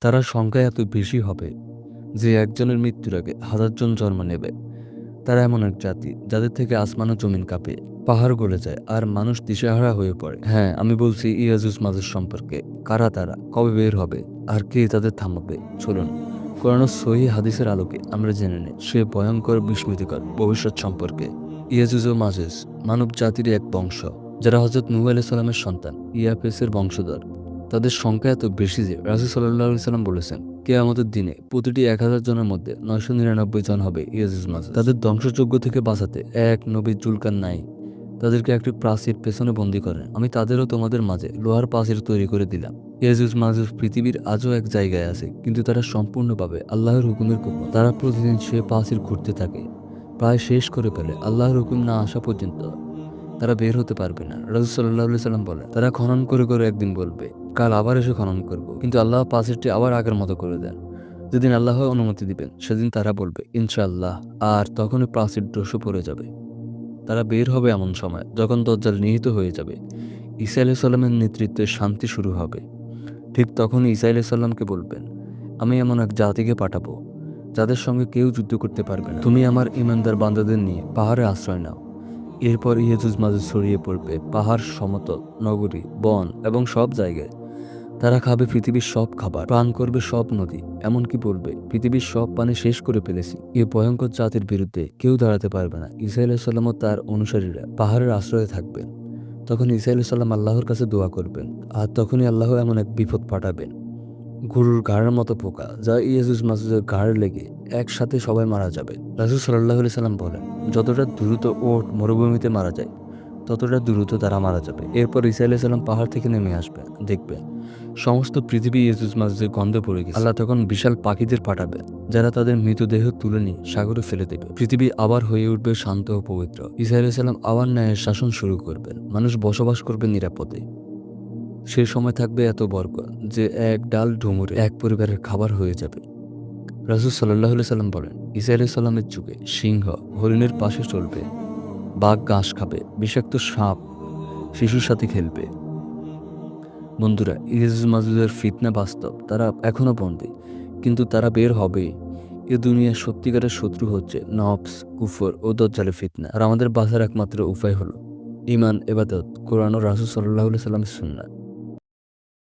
তারা সংখ্যায় এত বেশি হবে যে একজনের মৃত্যুর আগে হাজারজন জন্ম নেবে। তারা এমন এক জাতি যাদের থেকে আসমান ও জমিন কাঁপে, পাহাড় গলে যায় আর মানুষ দিশেহারা হয়ে পড়ে। হ্যাঁ, আমি বলছি ইয়াজুজ মাজুজ সম্পর্কে। কারা তারা, কবে বের হবে, আর কে তাদের থামাবে? চলুন কোরআন ও সহিহ হাদিসের আলোকে আমরা জেনে নিই সে ভয়ঙ্কর বিস্মৃতিকর ভবিষ্যৎ সম্পর্কে। ইয়াজুজ ও মাজুজ মানব জাতির এক বংশ, যারা হযরত নূহ আলাইহিস সালামের সন্তান, ইয়াফেসের বংশধর। তাদের সংখ্যা এত বেশি যে রাসূল সাল্লাল্লাহু আলাইহি সাল্লাম বলেছেন, কিয়ামতের দিনে প্রতিটি ১,০০০ জনের মধ্যে ৯৯৯ জন হবে ইয়াজুজ মাজুজ। তাদের ধ্বংসযজ্ঞ থেকে বাঁচাতে এক নবী জুলকারনাইন তাদেরকে একটি প্রাচীর পেছনে বন্দী করেন। আমি তাদেরও তোমাদের মাঝে লোহার প্রাচীর তৈরি করে দিলাম। ইয়াজুজ মাজুজ পৃথিবীর আজও এক জায়গায় আছে, কিন্তু তারা সম্পূর্ণভাবে আল্লাহর হুকুমের গোপন। তারা প্রতিদিন সে প্রাচীর ঘুরতে থাকে, প্রায় শেষ করে ফেলে। আল্লাহর হুকুম না আসা পর্যন্ত তারা বের হতে পারবে না। রাসূল সাল্লাল্লাহু আলাইহি সাল্লাম বলেন, তারা খনন করে করে একদিন বলবে, কাল আবার এসে খনন করব, কিন্তু আল্লাহ প্রাচীরটি আবার আগের মতো করে দেন। যেদিন আল্লাহ অনুমতি দিবেন সেদিন তারা বলবে ইনশাআল্লাহ, আর তখনই প্রাচীর ধসে পড়ে যাবে। তারা বের হবে এমন সময় যখন দজ্জাল নিহত হয়ে যাবে, ঈসা আলাইহিস সালামের নেতৃত্বে শান্তি শুরু হবে। ঠিক তখনই ঈসা আলাইহিস সালামকে বলবেন, আমি এমন এক জাতিকে পাঠাবো যাদের সঙ্গে কেউ যুদ্ধ করতে পারবে না। তুমি আমার ঈমানদার বান্দাদের নিয়ে পাহাড়ে আশ্রয় নাও। এরপর ইয়াজুজ মাজুজ ছড়িয়ে পড়বে পাহাড়, সমতল, নগরী, বন এবং সব জায়গায়। তারা খাবে পৃথিবীর সব খাবার, পান করবে সব নদী, এমনকি বলবে পৃথিবীর সব পানি শেষ করে ফেলেছি। এই ভয়ঙ্কর জাতির বিরুদ্ধে কেউ দাঁড়াতে পারবে না। ঈসা আলাইহিস সালাম ও তার অনুসারীরা পাহাড়ের আশ্রয়ে থাকবেন। তখন ঈসা আলাইহিস সালাম আল্লাহর কাছে দোয়া করবেন, আর তখনই আল্লাহ এমন এক বিপদ পাঠাবেন, গরুর ঘাড়ের মতো পোকা, যা ইয়াজুজ মাজুজের ঘাড়ে লেগে একসাথে সবাই মারা যাবে। রাসূল সাল্লাল্লাহু আলাইহি সাল্লাম বলেন, যতটা দ্রুত ওট মরুভূমিতে মারা যায়, ততটা দ্রুত তারা মারা যাবে। এরপর ঈসা আলাইহিস সালাম পাহাড় থেকে নেমে আসবে, দেখবেন সমস্ত পৃথিবী ইয়াজুজ মাজুজের গন্ধে পড়ে গেছে। আল্লাহ তখন বিশাল পাখিদের পাঠাবেন, যারা তাদের মৃতদেহ তুলে নিয়ে সাগরে ফেলে দেবে। পৃথিবী আবার হয়ে উঠবে শান্ত ও পবিত্র। ঈসা আলাইহিস সালাম আবার ন্যায়ের শাসন শুরু করবেন, মানুষ বসবাস করবে নিরাপদে। সে সময় থাকবে এত বরকত যে এক ডাল ডুমুরে এক পরিবারের খাবার হয়ে যাবে। রাসূল সাল্লাল্লাহু আলাইহি সাল্লাম বলেন, ঈসা আলাইহিস সালামের যুগে সিংহ হরিণের পাশে চলবে, বাঘ ঘাস খাবে, বিষাক্ত সাপ শিশুর সাথে খেলবে। বন্ধুরা, ইয়াজুজ মাজুজের ফিতনা বাস্তব, তারা এখনো বন্দী, কিন্তু তারা বের হবে। এ দুনিয়ার সত্যিকারের শত্রু হচ্ছে নফস, কুফর ও দজ্জালের ফিতনা। আর আমাদের বাঁচার একমাত্র উপায় হলো ঈমান, ইবাদত, কোরআন ও রাসূল সাল্লাল্লাহু আলাইহি সাল্লামের সুন্নাহ।